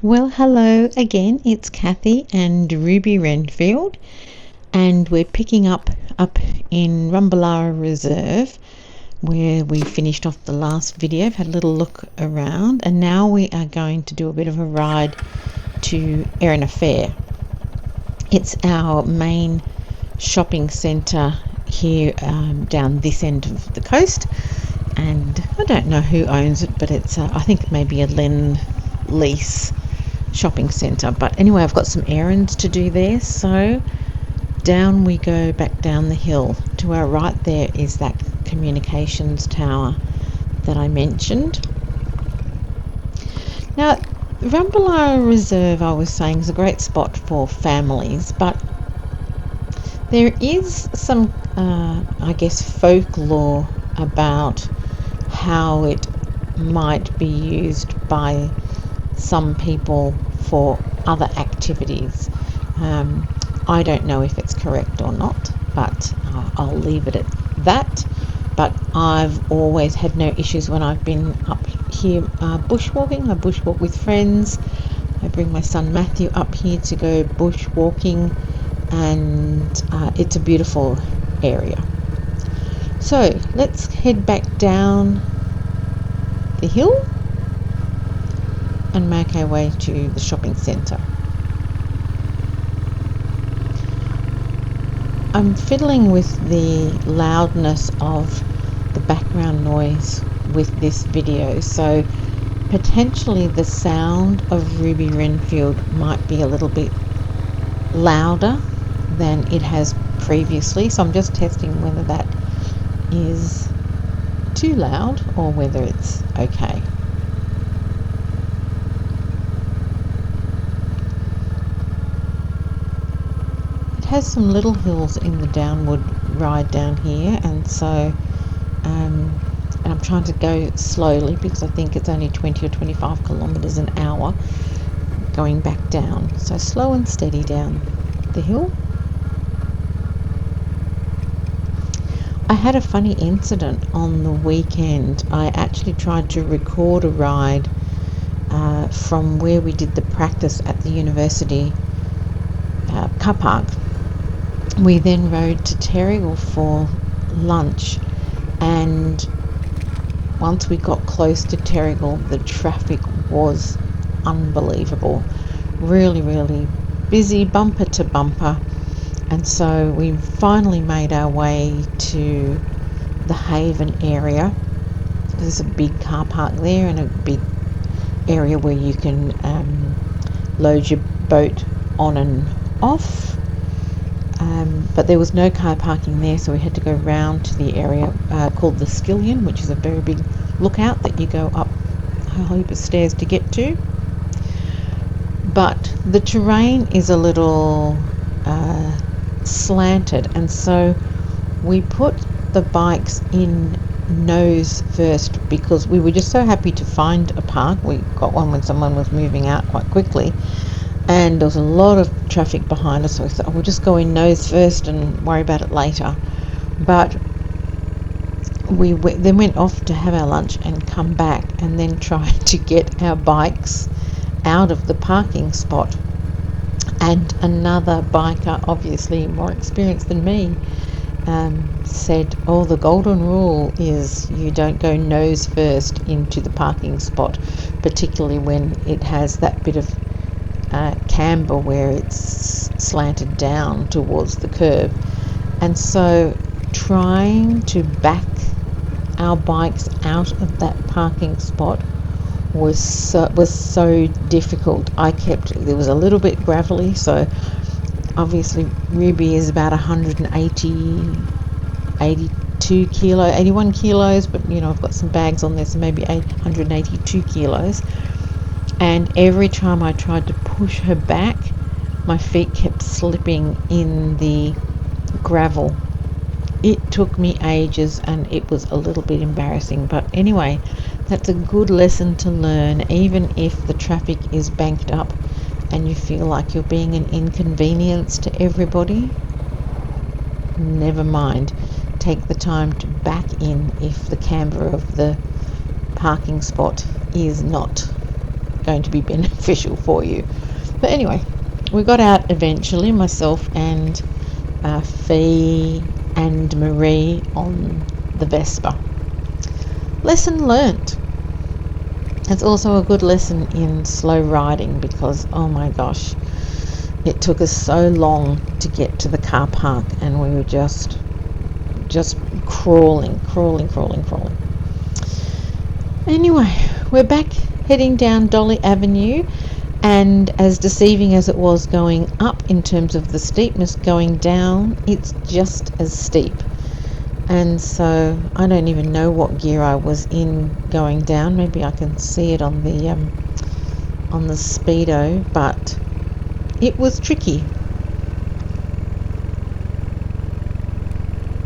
Well, hello again. It's Kathy and Ruby Renfield, and we're picking up in Rumballara Reserve, where we finished off the last video. I've had a little look around, and now we are going to do a bit of a ride to Erina Fair. It's our main shopping centre here down this end of the coast, and I don't know who owns it, but it's I think it may be a lease shopping centre. But anyway, I've got some errands to do there, so down we go, back down the hill. To our right there is that communications tower that I mentioned. Now, Rumballara Reserve, I was saying, is a great spot for families, but there is some I guess folklore about how it might be used by some people for other activities. I don't know if it's correct or not, but I'll leave it at that. But I've always had no issues when I've been up here bushwalking. I bushwalk with friends. I bring my son Matthew up here to go bushwalking, and it's a beautiful area. So let's head back down the hill and make our way to the shopping centre. I'm fiddling with the loudness of the background noise with this video, so potentially the sound of Ruby Renfield might be a little bit louder than it has previously, so I'm just testing whether that is too loud or whether it's okay. Has some little hills in the downward ride down here, and so and I'm trying to go slowly because I think it's only 20 or 25 kilometers an hour going back down, so slow and steady down the hill. I had a funny incident on the weekend. I actually tried to record a ride from where we did the practice at the university car park. We then rode to Terrigal for lunch, and once we got close to Terrigal, the traffic was unbelievable. Really busy, bumper to bumper. And so we finally made our way to the Haven area. There's a big car park there and a big area where you can load your boat on and off. But there was no car parking there, so we had to go round to the area called the Skillion, which is a very big lookout that you go up a whole heap of stairs to get to. But the terrain is a little slanted, and so we put the bikes in nose first because we were just so happy to find a park. We got one when someone was moving out quite quickly, and there was a lot of traffic behind us, so we thought, we'll just go in nose first and worry about it later. But we then went off to have our lunch and come back, and then tried to get our bikes out of the parking spot. And another biker, obviously more experienced than me, said, the golden rule is you don't go nose first into the parking spot, particularly when it has that bit of camber where it's slanted down towards the curb. And so trying to back our bikes out of that parking spot was so difficult. There was a little bit gravelly, so obviously Ruby is about 81 kilos, but I've got some bags on there, so maybe 182 kilos. And every time I tried to push her back, my feet kept slipping in the gravel. It took me ages, and it was a little bit embarrassing, but anyway, that's a good lesson to learn. Even if the traffic is banked up and you feel like you're being an inconvenience to everybody, never mind. Take the time to back in if the camber of the parking spot is not going to be beneficial for you. But anyway, we got out eventually, myself and Fee and Marie on the Vespa. Lesson learnt. It's also a good lesson in slow riding because, oh my gosh, it took us so long to get to the car park, and we were just crawling. Anyway, we're back heading down Dolly Avenue, and as deceiving as it was going up in terms of the steepness, going down, it's just as steep. And so I don't even know what gear I was in going down. Maybe I can see it on the speedo, but it was tricky.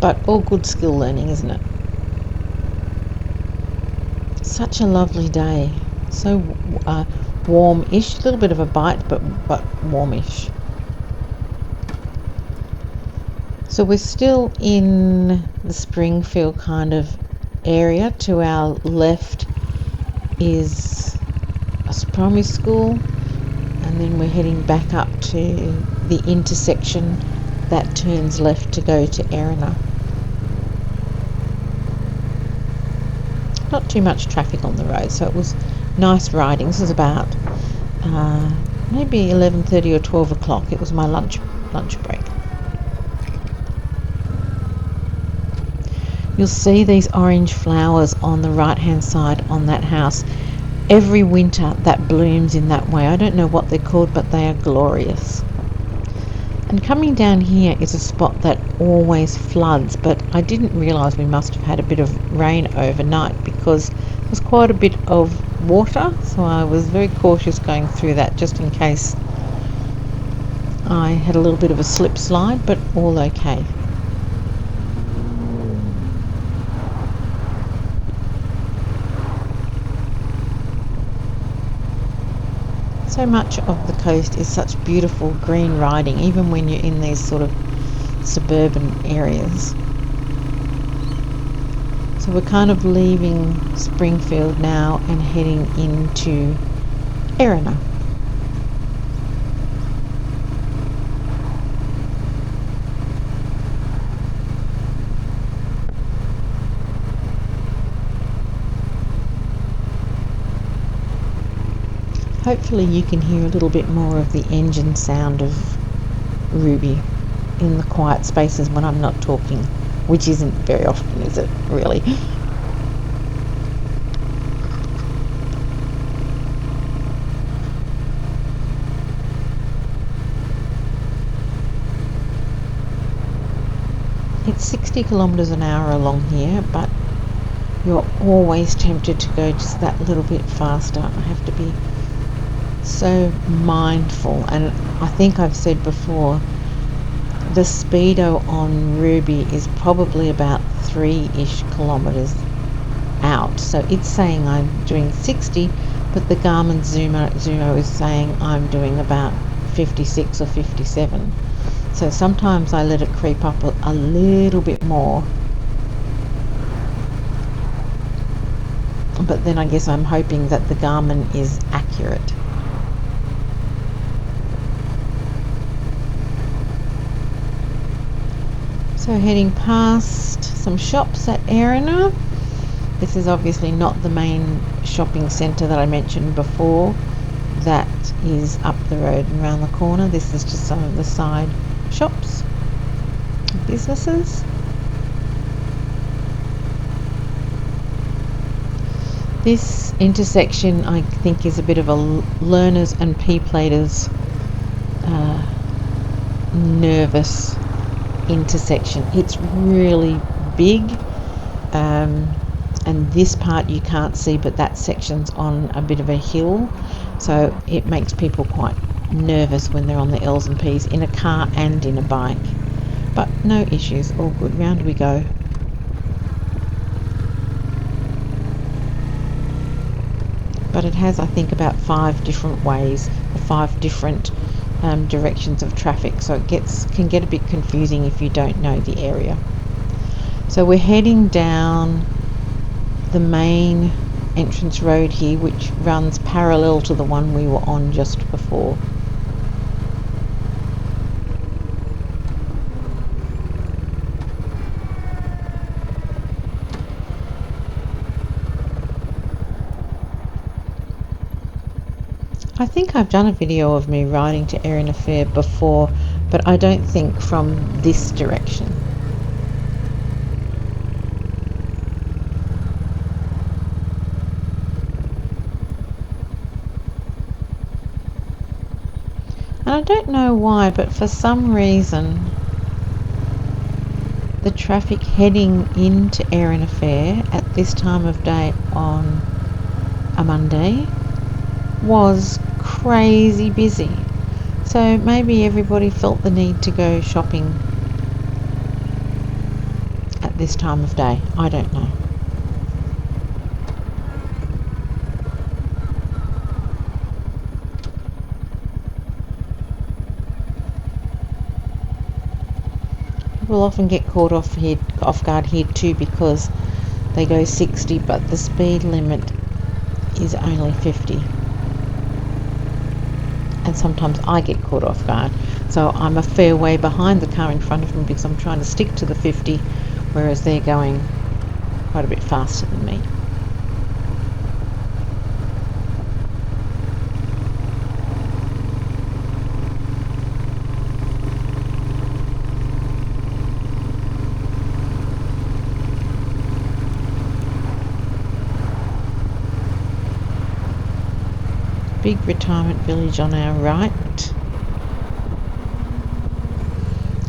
But all good skill learning, isn't it? Such a lovely day. So warm-ish, a little bit of a bite, but warmish. So we're still in the Springfield kind of area. To our left is a primary school, and then we're heading back up to the intersection that turns left to go to Erina. Not too much traffic on the road, so it was nice riding. This was about maybe 11:30 or 12 o'clock. It was my lunch break. You'll see these orange flowers on the right hand side on that house. Every winter that blooms in that way. I don't know what they're called, but they are glorious. And coming down here is a spot that always floods, but I didn't realise we must have had a bit of rain overnight because there's quite a bit of water, so I was very cautious going through that just in case I had a little bit of a slip slide, but all okay. So much of the coast is such beautiful green riding, even when you're in these sort of suburban areas. So we're kind of leaving Springfield now and heading into Erina. Hopefully you can hear a little bit more of the engine sound of Ruby in the quiet spaces when I'm not talking, which isn't very often, is it, really? It's 60 kilometres an hour along here, but you're always tempted to go just that little bit faster. I have to be so mindful, and I think I've said before, the speedo on Ruby is probably about 3-ish kilometres out, so it's saying I'm doing 60, but the Garmin Zumo is saying I'm doing about 56 or 57. So sometimes I let it creep up a little bit more, but then I guess I'm hoping that the Garmin is accurate. So heading past some shops at Erina. This is obviously not the main shopping centre that I mentioned before. That is up the road and around the corner. This is just some of the side shops, businesses. This intersection, I think, is a bit of a learners and P-platers nervous intersection. It's really big, and this part you can't see, but that section's on a bit of a hill, so it makes people quite nervous when they're on the L's and P's in a car and in a bike. But no issues, all good. Round we go. But it has, I think, about 5 different ways, or 5 different directions of traffic, so it can get a bit confusing if you don't know the area. So we're heading down the main entrance road here which runs parallel to the one we were on just before. I think I've done a video of me riding to Erina Fair before, but I don't think from this direction. And I don't know why, but for some reason the traffic heading into Erina Fair at this time of day on a Monday was crazy busy. So maybe everybody felt the need to go shopping at this time of day. I don't know. People often get caught off guard here too, because they go 60 but the speed limit is only 50. And sometimes I get caught off guard, so I'm a fair way behind the car in front of me because I'm trying to stick to the 50, whereas they're going quite a bit faster than me. Big retirement village on our right,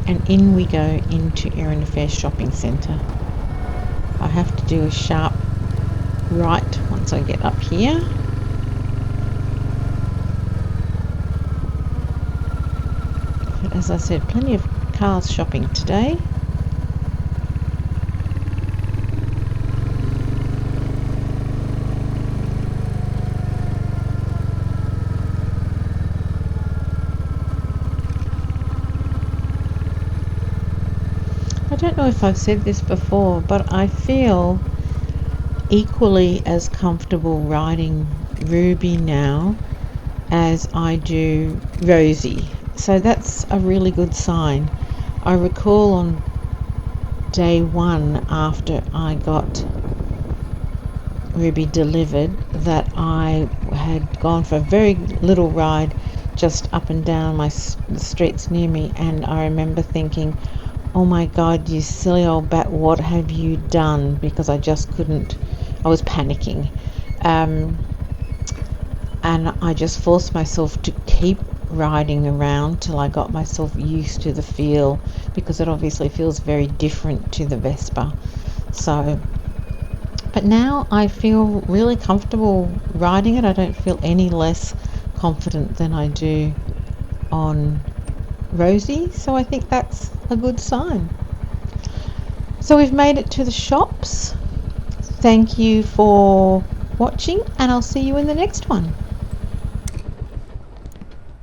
and in we go into Erina Fair Shopping Centre. I have to do a sharp right once I get up here. But as I said, plenty of cars shopping today. I don't know if I've said this before, but I feel equally as comfortable riding Ruby now as I do Rosie. So that's a really good sign. I recall on day one after I got Ruby delivered that I had gone for a very little ride just up and down the streets near me, and I remember thinking, oh my God, you silly old bat, what have you done? Because I just couldn't, I was panicking. And I just forced myself to keep riding around till I got myself used to the feel, because it obviously feels very different to the Vespa. So, but now I feel really comfortable riding it. I don't feel any less confident than I do on Rosie, so I think that's a good sign. So we've made it to the shops. Thank you for watching, and I'll see you in the next one.